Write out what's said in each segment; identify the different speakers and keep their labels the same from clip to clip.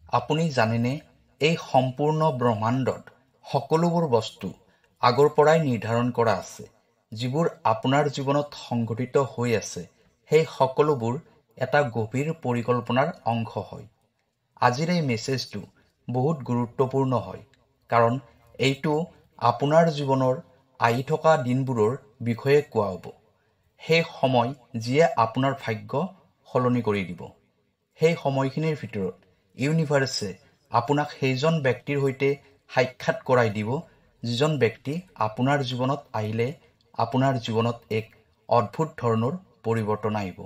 Speaker 1: আপুনি জানেনে এই সম্পূৰ্ণ ব্ৰহ্মাণ্ডত সকলোবোৰ বস্তু আগৰ পৰাই নিৰ্ধাৰণ কৰা আছে। যিবোৰ আপোনাৰ জীৱনত সংঘটিত হৈ আছে সেই সকলোবোৰ এটা গভীৰ পৰিকল্পনাৰ অংশ হয়। আজিৰ এই মেছেজটো বহুত গুৰুত্বপূৰ্ণ হয়, কাৰণ এইটো আপোনাৰ জীৱনৰ আহি থকা দিনবোৰৰ বিষয়ে কোৱা হ'ব। সেই সময় যিয়ে আপোনাৰ ভাগ্য সলনি কৰি দিব। সেই সময়খিনিৰ ভিতৰত ইউনিভাৰ্ছে আপোনাক সেইজন ব্যক্তিৰ সৈতে সাক্ষাৎ কৰাই দিব, যিজন ব্যক্তি আপোনাৰ জীৱনত আহিলে আপোনাৰ জীৱনত এক অদ্ভুত ধৰণৰ পৰিৱৰ্তন আহিব।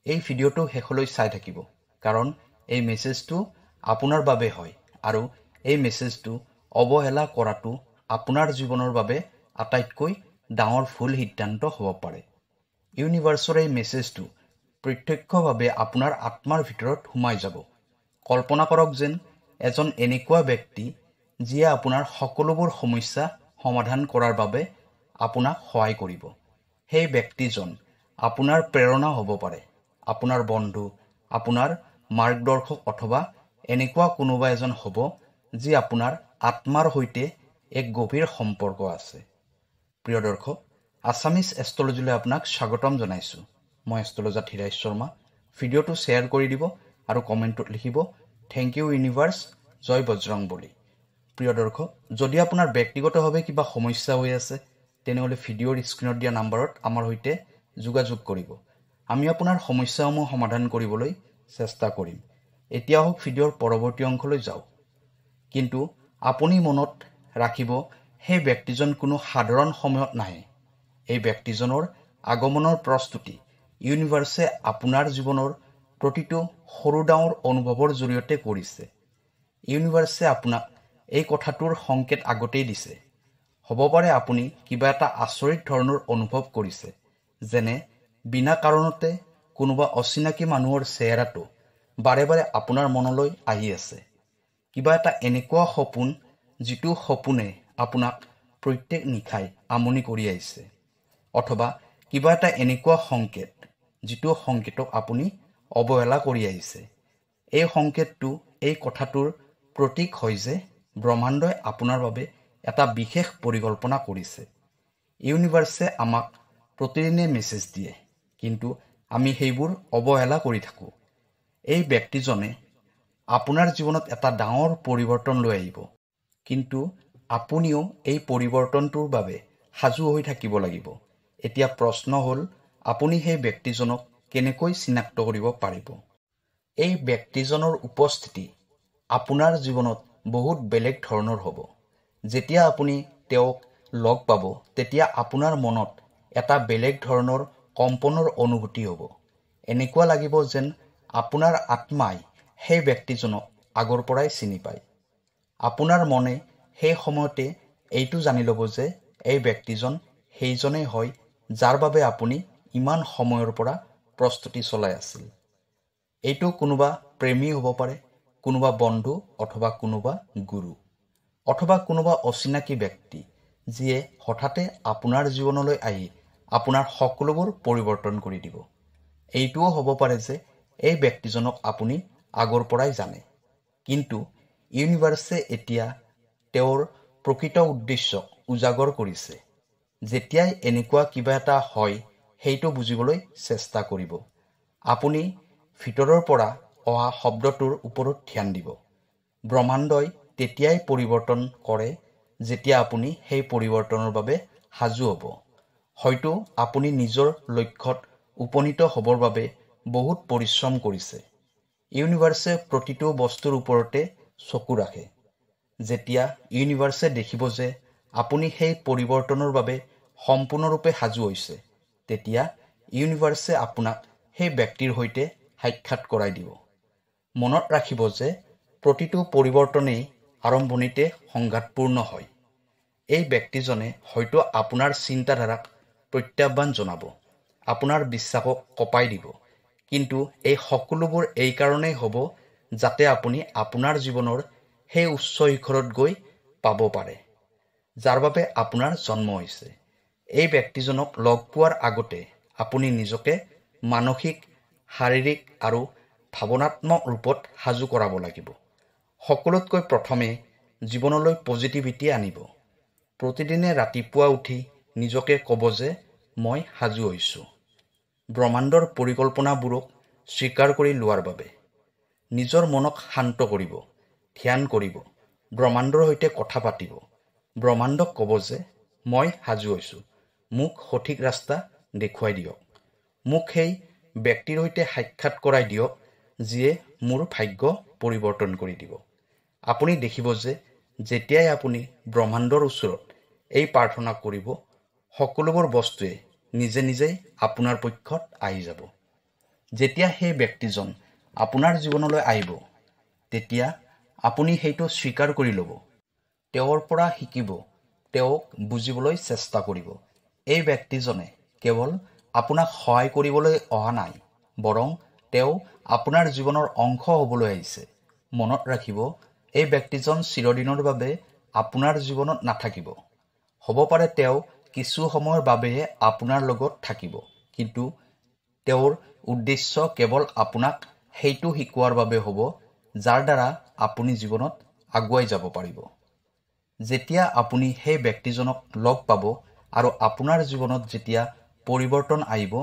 Speaker 1: এই ভিডিঅ'টো শেষলৈ চাই থাকিব, কাৰণ এই মেছেজটো আপোনাৰ বাবে হয় আৰু এই মেছেজটো অৱহেলা কৰাটো আপোনাৰ জীৱনৰ বাবে আটাইতকৈ ডাঙৰ ভুল সিদ্ধান্ত হ'ব পাৰে। ইউনিভাৰ্ছৰ এই মেছেজটো প্ৰত্যক্ষভাৱে আপোনাৰ আত্মাৰ ভিতৰত সোমাই যাব। কল্পনা কৰক যেন এজন এনেকুৱা ব্যক্তি যিয়ে আপোনাৰ সকলোবোৰ সমস্যা সমাধান কৰাৰ বাবে আপোনাক সহায় কৰিব। সেই ব্যক্তিজন আপোনাৰ প্ৰেৰণা হ'ব পাৰে, আপোনাৰ বন্ধু, আপোনাৰ মাৰ্গদৰ্শক অথবা এনেকুৱা কোনোবা এজন হ'ব যি আপোনাৰ আত্মাৰ সৈতে এক গভীৰ সম্পৰ্ক আছে। প্ৰিয় দৰ্শক, আছামিজ এষ্ট্ৰলজীলৈ আপোনাক স্বাগতম জনাইছোঁ। মই এষ্ট্ৰলজাৰ ধীৰাজ শৰ্মা। ভিডিঅ'টো শ্বেয়াৰ কৰি দিব আৰু কমেণ্টত লিখিব থেংক ইউ ইউনিভাৰ্ছ, জয় বজৰংবলী। প্ৰিয় দৰ্শক, যদি আপোনাৰ ব্যক্তিগতভাৱে কিবা সমস্যা হৈ আছে তেনেহ'লে ভিডিঅ'ৰ স্ক্ৰীণত দিয়া নাম্বাৰত আমাৰ সৈতে যোগাযোগ কৰিব। আমি আপোনাৰ সমস্যাসমূহ সমাধান কৰিবলৈ চেষ্টা কৰিম। এতিয়া হওক ভিডিঅ'ৰ পৰৱৰ্তী অংশলৈ যাওঁ। কিন্তু আপুনি মনত ৰাখিব, সেই ব্যক্তিজন কোনো সাধাৰণ সময়ত নাহে। এই ব্যক্তিজনৰ আগমনৰ প্ৰস্তুতি ইউনিভাৰ্ছে আপোনাৰ জীৱনৰ প্ৰতিটো সৰু ডাঙৰ অনুভৱৰ জৰিয়তে কৰিছে। ইউনিভাৰ্ছে আপোনাক এই কথাটোৰ সংকেত আগতেই দিছে। হ'ব পাৰে আপুনি কিবা এটা আচৰিত ধৰণৰ অনুভৱ কৰিছে, যেনে বিনা কাৰণতে কোনোবা অচিনাকি মানুহৰ চেহেৰাটো বাৰে বাৰে আপোনাৰ মনলৈ আহি আছে। কিবা এটা এনেকুৱা সপোন যিটো সপোনে আপোনাক প্ৰত্যেক নিশাই আমনি কৰি আহিছে। অথবা কিবা এটা এনেকুৱা সংকেত যিটো সংকেতক আপুনি অৱহেলা কৰি আহিছে। এই সংকেতটো এই কথাটোৰ প্ৰতীক হয় যে ব্ৰহ্মাণ্ডই আপোনাৰ বাবে এটা বিশেষ পৰিকল্পনা কৰিছে। ইউনিভাৰ্ছে আমাক প্ৰতিদিনে মেছেজ দিয়ে, কিন্তু আমি সেইবোৰ অৱহেলা কৰি থাকোঁ। এই ব্যক্তিজনে আপোনাৰ জীৱনত এটা ডাঙৰ পৰিৱৰ্তন লৈ আহিব, কিন্তু আপুনিও এই পৰিৱৰ্তনটোৰ বাবে সাজু হৈ থাকিব লাগিব। এতিয়া প্ৰশ্ন হ'ল, আপুনি সেই ব্যক্তিজনক কেনেকৈ চিনাক্ত কৰিব পাৰিব? এই ব্যক্তিজনৰ উপস্থিতি আপোনাৰ জীৱনত বহুত বেলেগ ধৰণৰ হ'ব। যেতিয়া আপুনি তেওঁক লগ পাব তেতিয়া আপোনাৰ মনত এটা বেলেগ ধৰণৰ কম্পনৰ অনুভূতি হ'ব। এনেকুৱা লাগিব যেন আপোনাৰ আত্মাই সেই ব্যক্তিজনক আগৰ পৰাই চিনি পায়। আপোনাৰ মনে সেই সময়তে এইটো জানি ল'ব যে এই ব্যক্তিজন সেইজনেই হয় যাৰ বাবে আপুনি ইমান সময়ৰ পৰা প্ৰস্তুতি চলাই আছিল। এইটো কোনোবা প্ৰেমী হ'ব পাৰে, কোনোবা বন্ধু অথবা কোনোবা গুৰু, অথবা কোনোবা অচিনাকি ব্যক্তি যিয়ে হঠাতে আপোনাৰ জীৱনলৈ আহি আপোনাৰ সকলোবোৰ পৰিৱৰ্তন কৰি দিব। এইটোও হ'ব পাৰে যে এই ব্যক্তিজনক আপুনি আগৰ পৰাই জানে, কিন্তু ইউনিভাৰ্ছে এতিয়া তেওঁৰ প্ৰকৃত উদ্দেশ্যক উজাগৰ কৰিছে। যেতিয়াই এনেকুৱা কিবা এটা হয় সেইটো বুজিবলৈ চেষ্টা কৰিব। আপুনি ভিতৰৰ পৰা অহা শব্দটোৰ ওপৰত ধ্যান দিব। ব্ৰহ্মাণ্ডই তেতিয়াই পৰিৱৰ্তন কৰে যেতিয়া আপুনি সেই পৰিৱৰ্তনৰ বাবে সাজু হ'ব। হয়তো আপুনি নিজৰ লক্ষ্যত উপনীত হ'বৰ বাবে বহুত পৰিশ্ৰম কৰিছে। ইউনিভাৰ্ছে প্ৰতিটো বস্তুৰ ওপৰতে চকু ৰাখে। যেতিয়া ইউনিভাৰ্ছে দেখিব যে আপুনি সেই পৰিৱৰ্তনৰ বাবে সম্পূৰ্ণৰূপে সাজু হৈছে, তেতিয়া ইউনিভাৰ্ছে আপোনাক সেই ব্যক্তিৰ সৈতে সাক্ষাৎ কৰাই দিব। মনত ৰাখিব যে প্ৰতিটো পৰিৱৰ্তনেই আৰম্ভণিতে সংঘাতপূৰ্ণ হয়। এই ব্যক্তিজনে হয়তো আপোনাৰ চিন্তাধাৰাক প্ৰত্যাহ্বান জনাব, আপোনাৰ বিশ্বাসক কঁপাই দিব, কিন্তু এই সকলোবোৰ এই কাৰণেই হ'ব যাতে আপুনি আপোনাৰ জীৱনৰ সেই উচ্চ শিখৰত গৈ পাব পাৰে যাৰ বাবে আপোনাৰ জন্ম হৈছে। এই ব্যক্তিজনক লগ পোৱাৰ আগতে আপুনি নিজকে মানসিক, শাৰীৰিক আৰু ভাৱনাত্মক ৰূপত সাজু কৰাব লাগিব। সকলোতকৈ প্ৰথমে জীৱনলৈ পজিটিভিটি আনিব। প্ৰতিদিনে ৰাতিপুৱা উঠি নিজকে ক'ব যে মই সাজু হৈছোঁ। ব্ৰহ্মাণ্ডৰ পৰিকল্পনাবোৰক স্বীকাৰ কৰি লোৱাৰ বাবে নিজৰ মনক শান্ত কৰিব, ধ্যান কৰিব, ব্ৰহ্মাণ্ডৰ সৈতে কথা পাতিব। ব্ৰহ্মাণ্ডক ক'ব যে মই সাজু হৈছোঁ, মোক সঠিক ৰাস্তা দেখুৱাই দিয়ক। মোক সেই ব্যক্তিৰ সৈতে সাক্ষাৎ কৰাই দিয়ক যিয়ে মোৰ ভাগ্য পৰিৱৰ্তন কৰি দিব। আপুনি দেখিব যে যেতিয়াই আপুনি ব্ৰহ্মাণ্ডৰ ওচৰত এই প্ৰাৰ্থনা কৰিব, সকলোবোৰ বস্তুৱে নিজে নিজেই আপোনাৰ পক্ষত আহি যাব। যেতিয়া সেই ব্যক্তিজন আপোনাৰ জীৱনলৈ আহিব, তেতিয়া আপুনি সেইটো স্বীকাৰ কৰি ল'ব। তেওঁৰ পৰা শিকিব, তেওঁক বুজিবলৈ চেষ্টা কৰিব। এই ব্যক্তিজনে কেৱল আপোনাক সহায় কৰিবলৈ অহা নাই, বৰং তেওঁ আপোনাৰ জীৱনৰ অংশ হ'বলৈ আহিছে। মনত ৰাখিব, এই ব্যক্তিজন চিৰদিনৰ বাবে আপোনাৰ জীৱনত নাথাকিব। হ'ব পাৰে তেওঁ কিছু সময়ৰ বাবেহে আপোনাৰ লগত থাকিব, কিন্তু তেওঁৰ উদ্দেশ্য কেৱল আপোনাক সেইটো শিকোৱাৰ বাবে হ'ব যাৰ দ্বাৰা আপুনি জীৱনত আগুৱাই যাব পাৰিব। যেতিয়া আপুনি সেই ব্যক্তিজনক লগ পাব আৰু আপোনাৰ জীৱনত যেতিয়া পৰিৱৰ্তন আহিব,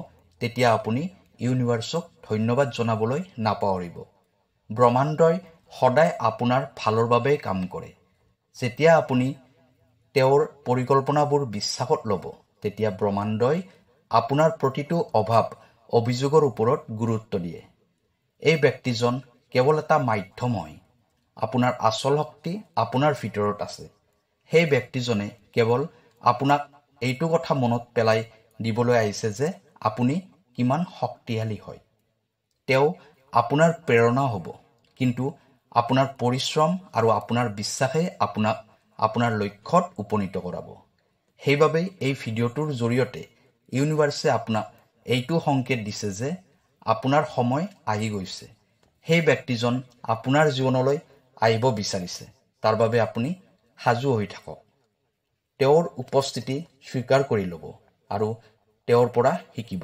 Speaker 1: তেতিয়া আপুনি ইউনিভাৰ্ছক ধন্যবাদ জনাবলৈ নাপাহৰিব। ব্ৰহ্মাণ্ডই সদায় আপোনাৰ ভালৰ বাবেই কাম কৰে। যেতিয়া আপুনি তেওঁৰ পৰিকল্পনাবোৰ বিশ্বাসত ল'ব, তেতিয়া ব্ৰহ্মাণ্ডই আপোনাৰ প্ৰতিটো অভাৱ অভিযোগৰ ওপৰত গুৰুত্ব দিয়ে। এই ব্যক্তিজন কেৱল এটা মাধ্যম হয়। আপোনাৰ আচল শক্তি আপোনাৰ ভিতৰত আছে। সেই ব্যক্তিজনে কেৱল আপোনাক এইটো কথা মনত পেলাই দিবলৈ আহিছে যে আপুনি কিমান শক্তিশালী হয়। তেওঁ আপোনাৰ প্ৰেৰণা হ'ব, কিন্তু আপোনাৰ পৰিশ্ৰম আৰু আপোনাৰ বিশ্বাসে আপোনাক আপোনাৰ লক্ষ্যত উপনীত কৰাব। সেইবাবেই এই ভিডিঅ'টোৰ জৰিয়তে ইউনিভাৰ্ছে আপোনাক এইটো সংকেত দিছে যে আপোনাৰ সময় আহি গৈছে। সেই ব্যক্তিজন আপোনাৰ জীৱনলৈ আহিব বিচাৰিছে, তাৰ বাবে আপুনি সাজু হৈ থাকক। তেওঁৰ উপস্থিতি স্বীকাৰ কৰি ল'ব আৰু তেওঁৰ পৰা শিকিব।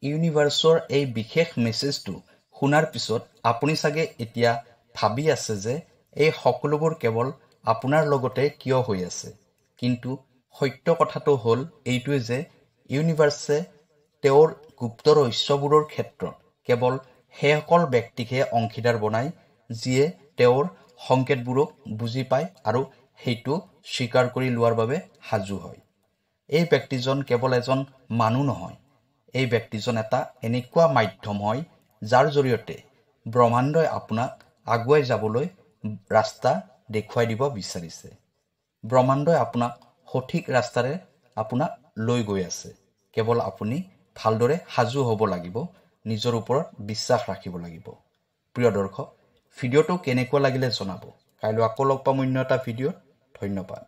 Speaker 1: ইউনিভাৰ্ছৰ এই বিশেষ মেছেজটো শুনাৰ পিছত আপুনি চাগে এতিয়া ভাবি আছে যে এই সকলোবোৰ কেৱল আপোনাৰ লগতে কিয় হৈ আছে। কিন্তু সত্য কথাটো হ'ল এইটোৱে যে ইউনিভাৰ্ছে তেওঁৰ গুপ্ত ৰহস্যবোৰৰ ক্ষেত্ৰত কেৱল সেইসকল ব্যক্তিকহে অংশীদাৰ বনায় যিয়ে তেওঁৰ সংকেতবোৰক বুজি পায় আৰু সেইটো স্বীকাৰ কৰি লোৱাৰ বাবে সাজু হয়। এই ব্যক্তিজন কেৱল এজন মানুহ নহয়, এই ব্যক্তিজন এটা এনেকুৱা মাধ্যম হয় যাৰ জৰিয়তে ব্ৰহ্মাণ্ডই আপোনাক আগুৱাই যাবলৈ ৰাস্তা দেখুৱাই দিব বিচাৰিছে। ব্ৰহ্মাণ্ডই আপোনাক সঠিক ৰাস্তাৰে আপোনাক লৈ গৈ আছে। কেৱল আপুনি ভালদৰে সাজু হ'ব লাগিব, নিজৰ ওপৰত বিশ্বাস ৰাখিব লাগিব। প্ৰিয় দৰ্শক, ভিডিঅ'টো কেনেকুৱা লাগিলে জনাব। কাইলৈ আকৌ লগ পাম অন্য এটা ভিডিঅ'ত। ধন্যবাদ।